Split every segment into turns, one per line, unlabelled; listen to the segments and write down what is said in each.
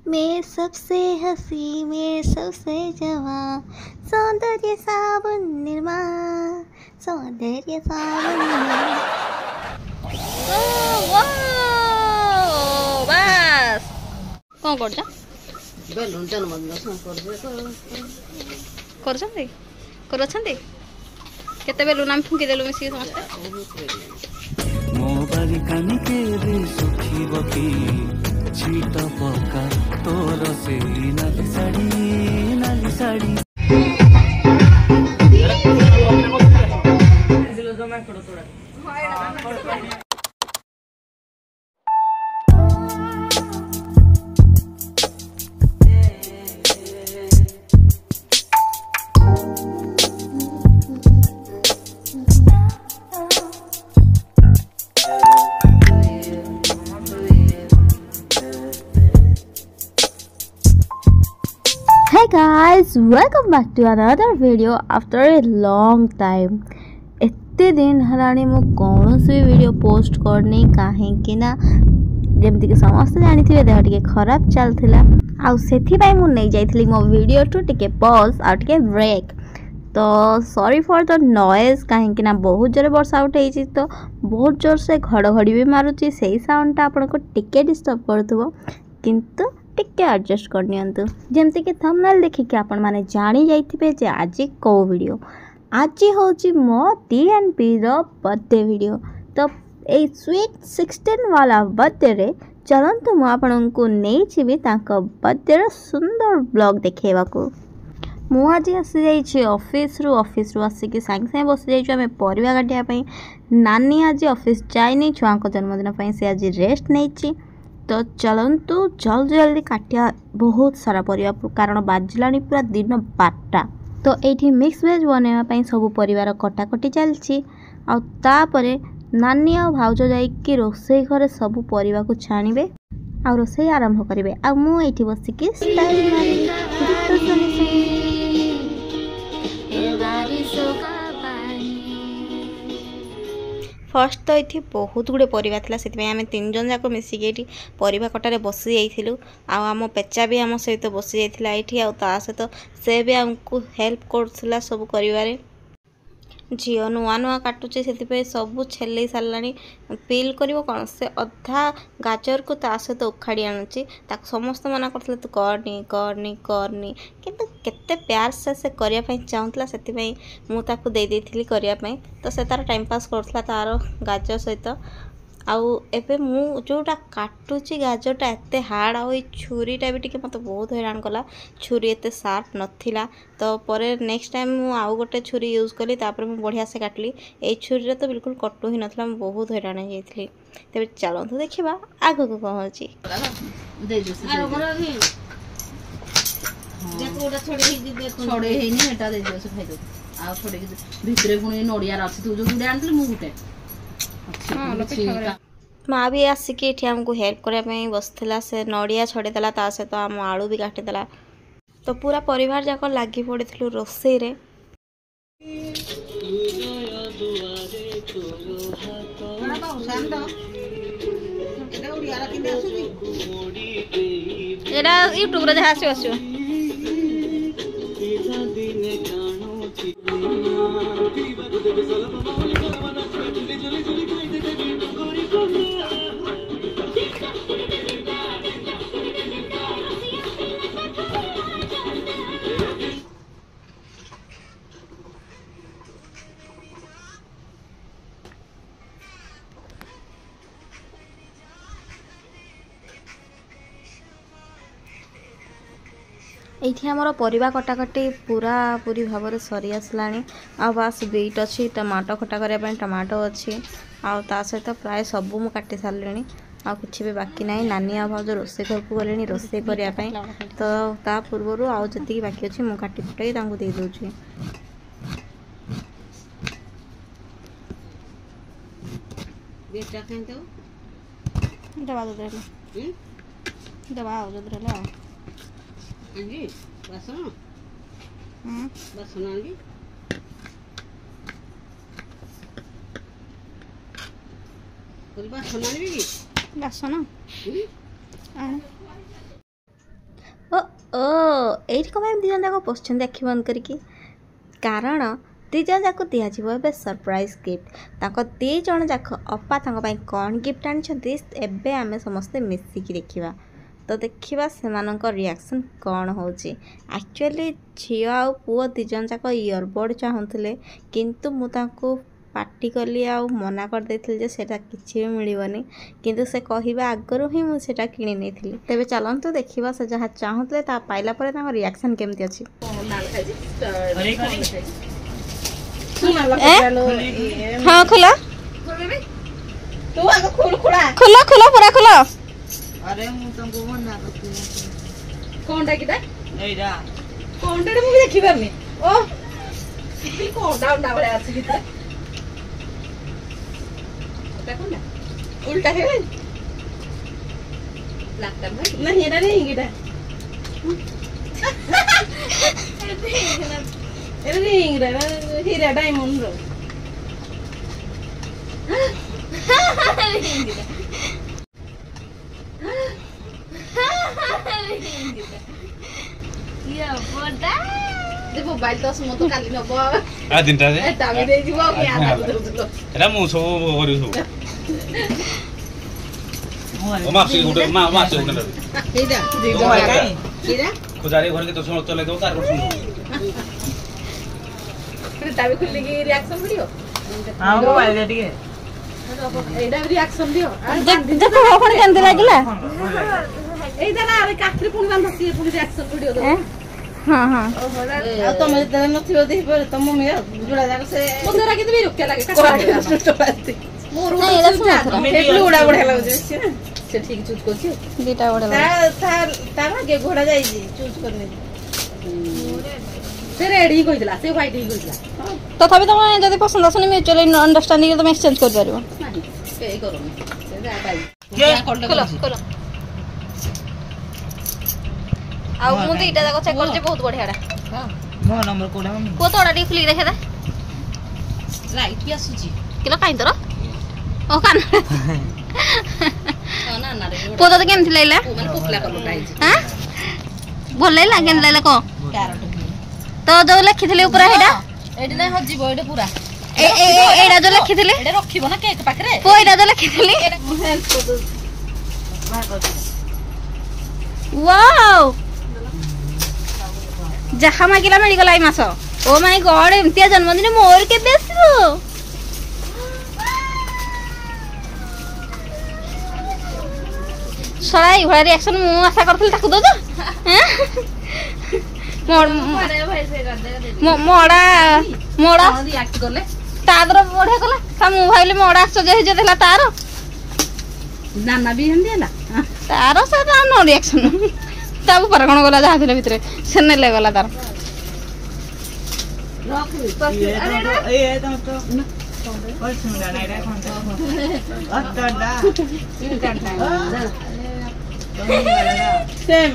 मैं सबसे हंसी मैं सबसे जवां सौंदर्य साबुन निर्मा सौंदर्य साबुन बस कौन कर बेलून जन्मदिन केते बेलून आम फुंकी देलु मिसी समस्त
मो बालिकानी के रे सुखी बकी छीट पका तोर से नाली sari
Hey guys, welcome back to another video after a long time. एते दिन हलाणी मु कौन सी वीडियो पोस्ट करनी कहीं ना जमती कि समस्त जानी थे देह टिके खराब चलथिला आ सेथि पई मु नै जाइथली मो वीडियो टू टिके पॉज आ टिके ब्रेक तो सॉरी फॉर द नॉइज कहीं ना बहुत जोर वर्षा उठे तो बहुत जोर से घड़घड़ी भी मारुची सही साउंड आपन को टिके डिस्टर्ब करथबो किंतु टिके एडजस्ट करनियंतु जेमती कि थंबनेल देखिके आपण माने जानी जाइथिबे जे आज को वीडियो आज होची मो टीएनपी रो बर्थडे वीडियो तो ए स्वीट 16 वाला बर्थडे रे चलंतु मु आपन को नै छिबी तांको बर्थडे रो सुंदर ब्लॉग देखेबा को मु आज आसी जाइछि ऑफिस रु आसी सांगे बस जाइछु आमे परिवा काटिया पई नानी आज ऑफिस जाइनी छुआ को जन्मदिन पई से आज रेस्ट नैछि तो चलंतु जल्दी जल्दी काटिया बहुत सारा परिवा कारण बाजिलानी पूरा दिन 12टा तो एठी मिक्स वेज बनेवा पई सब परिवार कटाकटी चलछि आ तापरे नानी आ भाउज जाई कि रोसई घरे सब परिवा को छाणीबे आ रोसई आरंभ करिवे आ मु एठी बसी कि स्टाइल मारी गीत सुनी फर्स्ट तो ये बहुत गुड़े परिवा थिला से आम 3 जन जाक मिसिक ये परिवा कटारे बसी जाइलु आम पेचा भी आम सहित बसी जाइला ये आ सहित से भी आमको हेल्प करथिला सब करिवारे झील नुआ नुआ काटुचे से सब छेल सारा पिल कर कौन से अधा गाजर को ता सहित उखाड़ी आणुची समस्त मना करते तू करनी करनी करनी किंतु केते प्यार से करने चाहूला से मुझे दे देती करने तो से तार टाइम पास करथला तार गाजर सहित आउ एबे मु जोटा काटुची गाजरटा एते हार्ड आ छुरीटा भी टिके मते बहुत हैरान कला छुरी एते शार्प नथिला तो परे नेक्स्ट टाइम मु आउ गोटे छुरी यूज कली तापर मु बढ़िया से काटली ए छुरी तो बिल्कुल कटु ही नथला मैं बहुत हैरान हो जाइथली तबे चलंतु देखिबा आगो को कोन होची दे जो से देखो ओटा छोड़े हेनी एटा दे जो से खाइ दो आ छोड़े भितरे पुनी नडिया राछि तू जो गुडे आनतले मु गुटे माँ भी आसिक ये आमको हेल्प करने बसला से नड़िया छड़ेदेला ता सहित आम आलू भी काटिदेला तो पूरा परिवार जाक लगी पड़ू रोसई रे यूट्यूब रे जहाँ आसो ये आमर परिवा कटाकटी पूरा पूरी भाव में सरी आसलानी आ बास बीट अच्छी टमाटो खटा करने टमाटो अच्छी आ सहित प्राय सब मु काटी सारे आ किसी भी बाकी ना नानी आ भाज रोसे घर को गले रोसे करने तो ता पूर्वर आउ जी बाकी अच्छी मु काटी फुटाई दे दूची दबा दबा आंगी बासन बासन आंगी बासन आनबी कि बासन ଏଇଠି କ'ଣ ପାଇଁ ଦୁଇ ଜଣ ଯାକ ବସୁଛନ୍ତି ଆଖି ବନ୍ଦ କରିକି? କାରଣ ଦୁଇ ଜଣ ଯାକ ଦିଆଯିବ ଏବେ ସରପ୍ରାଇଜ୍ ଗିଫ୍ଟ। ତାଙ୍କ ଦୁଇ ଜଣ ଯାକ ଅପା ତାଙ୍କ ପାଇଁ କ'ଣ ଗିଫ୍ଟ ଆଣିଛନ୍ତି ଏବେ ଆମେ ସମସ୍ତେ ମିଶିକି ଦେଖିବା। ତ ଦେଖିବା ସେମାନଙ୍କ ରିଆକ୍ସନ୍ କ'ଣ ହେଉଛି। ଆକ୍ଚୁଆଲି ଝିଅ ଆଉ ପୁଅ ଦୁଇ ଜଣ ଯାକ ଇୟରବଡ଼୍ ଚାହୁଁଥିଲେ, କିନ୍ତୁ ମୁଁ ତାଙ୍କୁ ପାଟି କଲି ଆଉ ମନା କରିଦେଇଥିଲି ଯେ ସେଇଟା କିଛି ବି ମିଳିବନି, କିନ୍ତୁ ସେ କହିବା ଆଗରୁ ହିଁ ମୁଁ ସେଇଟା କିଣି ନେଇଥିଲି। ତେବେ ଚାଲନ୍ତୁ ଦେଖିବା ସେ ଯାହା ଚାହୁଁଥିଲେ ତା ପାଇଲା ପରେ ତାଙ୍କ ରିଆକ୍ସନ୍ କେମିତି ଅଛି। ହଁ ଖୋଲ ଖୋଲ ଖୋଲ ପୁରା ଖୋଲ।
अरे मु तुमको मना करती
कोनटा किटा
एइडा
कोनटा मु देखि परनी ओ कोनटा उंडा बळे आछि किटा कोनटा उल्टा हे लागता भाई नहीं एडा नहीं किटा एडा रिंग रे हीरा डायमंड रो मोबाइल तो मत काली नब
आ दिनटा रे
टाइम दे जीवो कि आधा दउलो
एटा मु सब करिउ सब ओ मासी उडे मासी उडे
एटा दीदो एटा
खुजारे घर के तो सुन चले दो कार सुन
फिर टाइम खुली की रिएक्शन वीडियो
हां मोबाइल दे टिके
एटा रिएक्शन दियो
देखो अपन केंदे लागिला
एटा ना अरे कात्री पुनी बांध सी पुनी रिएक्शन वीडियो दो
हां हां
आ तुम दे नथियो दे पर तुम मम्मी जुड़ा जाक से मुदरा के भी रुके लागे मोर उड़ा बढ़िया लागो से ठीक चूज करछि
दीटा बडे
तार के घोड़ा जाई जी चूज करने से रेड ही कहितला से व्हाइट ही कहितला
तथापि तुम जदि पसंद आसनी म्यूचुअली अंडरस्टैंडिंग तुम एक्सचेंज कर परिबो
नहीं पे करो से जा भाई
के
खोलो खोलो आ मु दीटा जाको चेक करछि बहुत बढ़ियाडा
हां
मो नंबर कोडा मम्मी
को तोडा डी खुली देखे दे
लाइट की आसुची
किलो काई तोर ओ कान
ना ना रे
पोतो तो केम थिलेला
माने पोकला कर लुटाई
हां भले लागेन लेले को
कैरेट
तो जो लिखिथिले ऊपर हेडा
एडी नै हजिबो एडी पूरा
एडा जो लिखिथिले
एडी रखिबो ना केक पाखरे
पोइडा जो लिखिथिले वाओ जहा मागिला मिल गला ई मास ओ माय गॉड एमतिया जन्मदिन मोर के बेसबो सराई भरा रिएक्शन मु आशा करथल ताकू दो मोड़
अरे भाई से कर दे
मोड़ा मोड़ा
रिएक्ट करले
तादर बढ़िया कला ता मु भाइले मोड़ा आश्चर्य हे जे देला तार
नाना भी हम देला
तार से ता नो रिएक्शन ता ऊपर कोन गला जा थिले भितरे से ने ले गला तार
रख
ए तुम तो और सुनला नहीं रे कोन अत्तडा सेम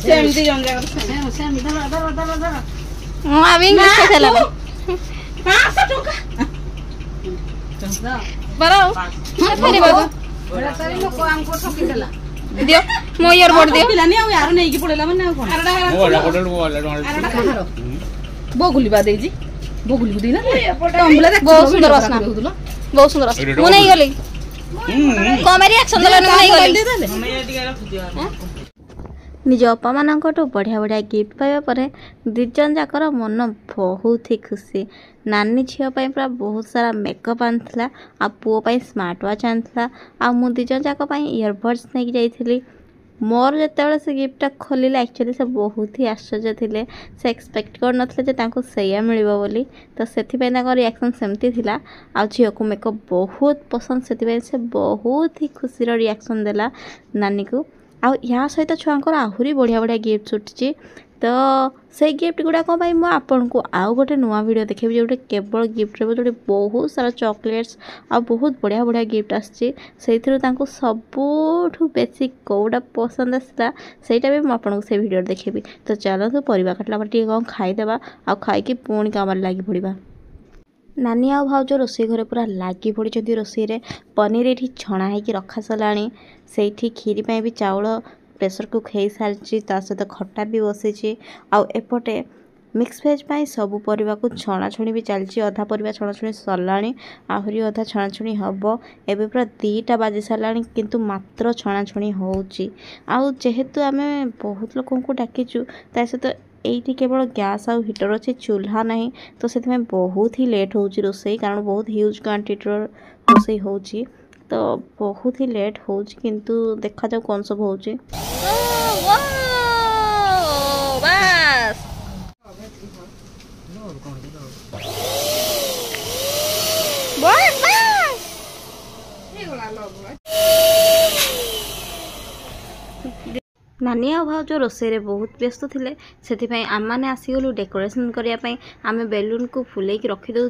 सेम दी जम जाकर
सेम धर
मु आबि इंग्लिश के चला
500 टका
बराओ फेरी बाबू
बड़ा तारी लोक हमको ठकी देला
दियो मो ईयर बोर्ड दियो
पिलानी आ यार नै की पड़ेला माने कोन
मोबाइल कोडल मोबाइल
कहारो बोगुली बा देजी बोगुली गुदी ना टम्बला देख
बहुत सुंदर वासना बहुत सुंदर वासना मु नहीं गली कम रिएक्शन देला मु नहीं गली
मम्मी ये टिके रख दियो
निज अपा मानकटू बढ़िया बढ़िया गिफ्ट पाइबा परे दिजन जाकर मन बहुत ही खुशी। नानी झील पूरा बहुत सारा मेकअप आनला आ पुओ स्मार्ट वॉच आनला आ मु दिजन जाक इयरबड्स नहीं जाइली। मोर जिते से गिफ्टा खोलिले एक्चुअली से बहुत ही आश्चर्य थे से एक्सपेक्ट कर नथिले सैया मिलिबो बोली तो सेथिपे रिएक्शन सेमती थिला आ झील को मेकअप बहुत पसंद से बहुत ही खुशी रिएक्शन देला नानी को। आ या सहित छुआंकर आहुरी बढ़िया बढ़िया गिफ्ट उठी तो से गिफ्ट गुड़ाक आपन को आउ गोटे नुआ वीडियो देखेबी जोटे केवल गिफ्ट रे जोटे बहुत सारा चॉकलेट्स आ बहुत बढ़िया बढ़िया गिफ्ट आसी सबुठू बेसी कौटा पसंद आसला सेटा भी आपको से वीडियो देखेबी। तो चलो परिवा काटला पर कौन खाईदेवा आ खाई पुणी काम लगी पड़ा। नानी आ भाउज रोसई घरे पूरा लगी पड़ी रोसई रे पनीर ये छणा होगी रखा सरला से खीरी भी चाउल प्रेशर कुक हो सारी सहित खटा भी बसी आउपटे मिक्स भेज पाई सब परिवा को छणाछुणी भी चलती अधा परिवा छणाछुणी सरलाणी आहरी अधा छणाछुणी हम एवं पूरा 2टा बाजी सारा किंतु मात्र छणाछुणी होची आउ जेहेतु आम बहुत लोक डाकिचु ता सहित ये केवल गैस आउ हीटर अच्छे चूल्हा नहीं तो से बहुत ही लेट हो रोसई कारण बहुत ह्यूज क्वांटिटी रोसई हो तो बहुत ही लेट हो किंतु देखा जाऊ कौन सब हो नानी आ भाउज रोसई बहुत व्यस्त थिले से आम मैंने आसीगलु डेकोरेशन करने आम बेलून को फुले रखीदे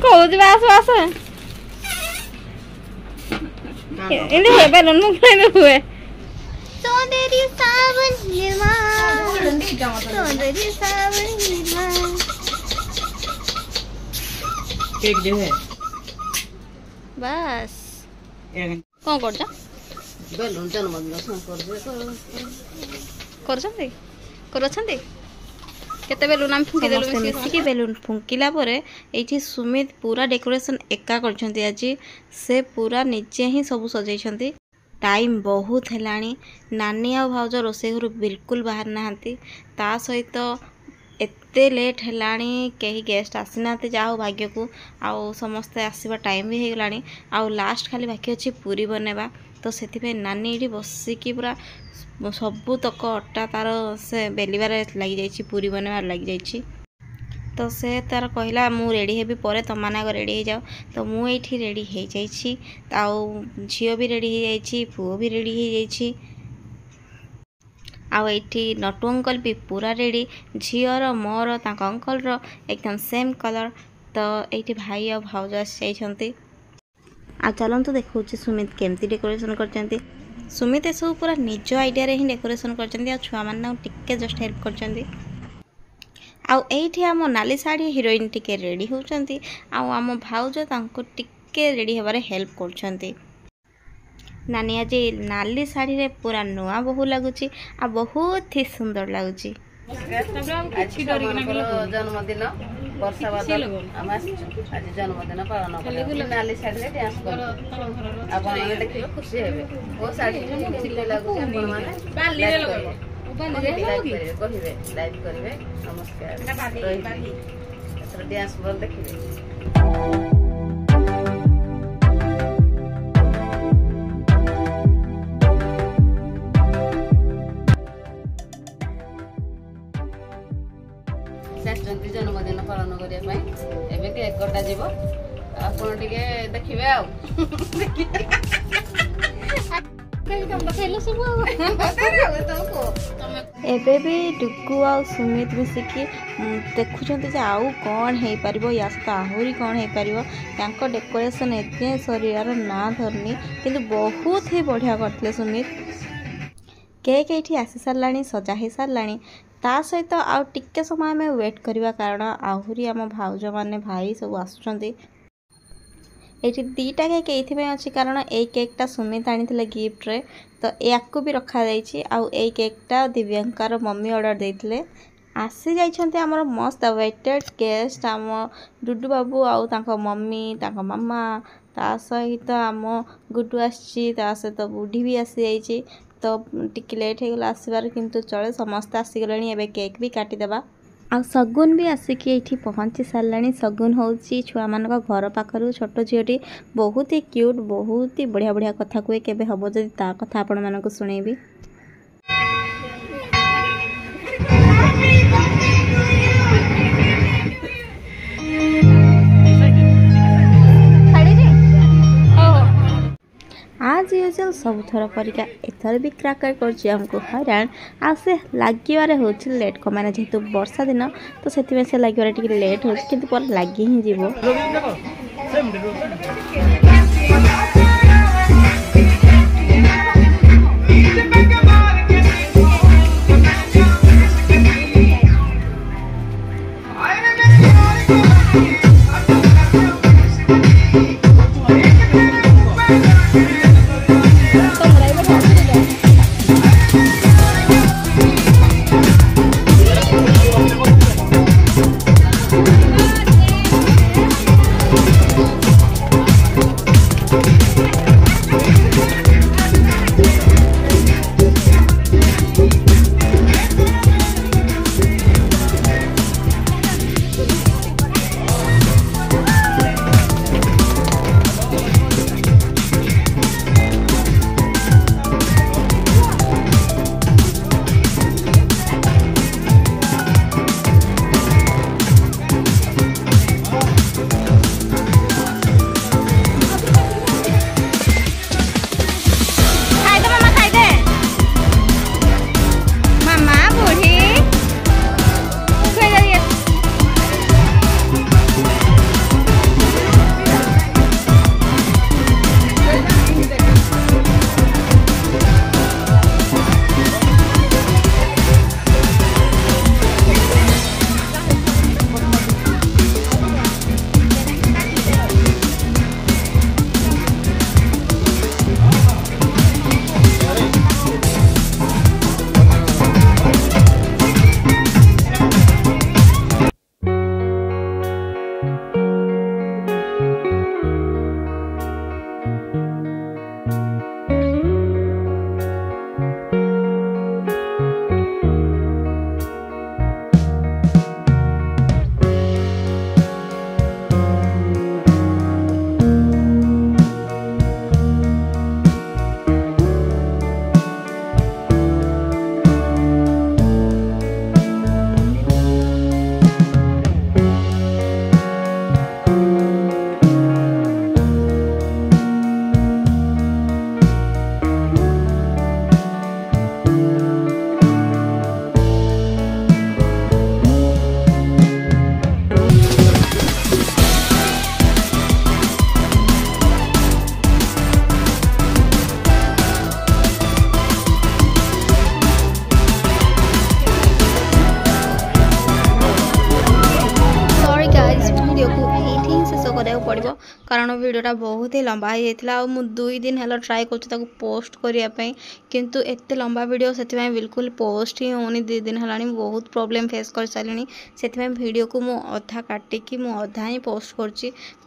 कौन बास बास इन्हें हुए बेलून मुंह में हुए सौंदर्य सावन निर्माण सौंदर्य सावन निर्माण
केक दे है
बस कौन कर जा
बेलून जन्मदिन
कर केते बेलून आम फुंकी देलु मिसिकी बेलून फुंकिला परे एठी सुमित पूरा डेकोरेशन एका करछंती आज से पूरा निजे ही सब सजाइछंती टाइम बहुत हेलाणी नानी आ भाउज रोसई घर बिल्कुल बाहर नाहंती ता सहित एते लेट हेलाणी कहीं गेस्ट आसी नाते जाओ भाग्य को आउ समस्ते आसीबा टाइम भी हे गलाणी आउ लास्ट खाली बाकी अछि पूरी बनेबा तो से नानी ये बसिकी पूरा सबुतक अटा तार से बेलिबार लगी जाइए पूरी बनवार लगी जाइए तो से तार कहला मु रेडी हेबी परे तमाना आग रेडी हो जाओ तो मु एठी रेडी हो जाइए आउ झील भी रेडी हो जाइए पुओ भी रेडी हो जाइए आउ एठी नटू अंकल भी पूरा रेडी झीर मोर तांक अंकल रो एकदम सेम कलर तो ये भाई आ भाउज आसी जाइछंती आ चलतु देखा सुमित केमती डेकोरेशन कर सुमित सब पूरा निज आइडिया ही डेकोरेशन कर छुआ मान टिके जस्ट हेल्प कर आम नाली शाढ़ी हिरोइन टिके रेडी होती आम भाउज टिके रेडी होबार हेल्प कर नानी आज नाली शाढ़ी रे पूरा नुआ बहु लगुच आ बहुत ही सुंदर लगुच
जन्मदिन वर्षा बादल आम आज जन्मदिन पालन कर नाली शाढ़ी रे डांस कर आपन देखिबे खुशी हेबे ओ शाढ़ी केमती लागुच आपन माने कहिबे लाइक करिवे नमस्कार डांस बोल देखिबे जन्मदिन पालन करने केक कटा जीव आपन टिके देखिबे आ
एबे भी टुकु आ सुमित मिसिकी देखुं आउ कौन हो पार या सहित आहरी कौन हो पार डेकोरेशन एत सरियार ना धरनी किंतु बहुत ही बढ़िया करते सुमित केक ये आसी सारा सजा हो सारा ता सहित आउ टिके समय में वेट करवा कारण आहरी आम भाउज माने भाई सब आसुचंती ये 2टा केक ये अच्छी कारण ये केकटा सुमित आनी गिफ्ट रे तो या भी रखा आउ ये केकटा दिव्यांकार मम्मी ऑर्डर देते आसी जाइछंती हमर मस्त वेटेड गेस्ट आम डुडू बाबू आउ तांको मम्मी तांको मामा ता सहित आम गुडू आसी सहित बुढ़ी भी आसी जाइए तो टिके लेट हो गला आसबार किंतु चले समस्त आसीगले एबे केक भी काटिदेबा आ सगुन भी आसिक ये पहुँची सारे सगुन हूँ छुआ मान घर पाखर छोट झीटी बहुत ही क्यूट बहुत ही बढ़िया बढ़िया कथा कहे केबे हम जदि ता कथा आपण मानक सुनेबी आज आज यूजुअल सब थर परिका एथर भी क्राकर करछि हमको हैरान आ से लागिबारे होछि लेट को माने जेतु वर्षा दिन तो सेति में से लागिबारे टिके लेट होछि किंतु पर लागि ही जीवो पड़ो कारण वीडियोटा बहुत ही लंबा हो जाता और मुझे 2 दिन है ट्राए कर पोस्ट करने किंतु एत लंबा वीडियो से बिल्कुल पोस्ट ही होनी 2 दिन है बहुत प्रॉब्लम फेस कर सारे से वीडियो को मुझे अधा काटिकी अधा ही पोस्ट कर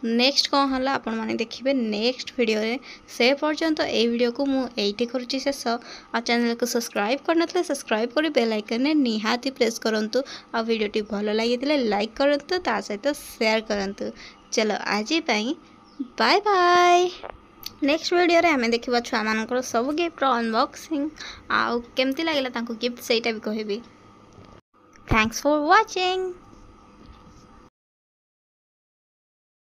नेक्स्ट कौन है आपण मैंने देखिए नेक्स्ट वीडियो रे से पर्यंत ये वीडियो को मुझे करुँची शेष आ चैनल को सब्सक्राइब करना सब्सक्राइब कर बेल आइकन ने निहाती प्रेस करूँ आ वीडियो भल लगी लाइक करूँ ता सहित शेयर करूँ। चलो आज बाय बाय नेक्स्ट वीडियो रे हमें देखा छुआ मान सब गिफ्ट अनबॉक्सिंग आउ केमती लगे गिफ्ट से भी कहबी। Thanks for watching.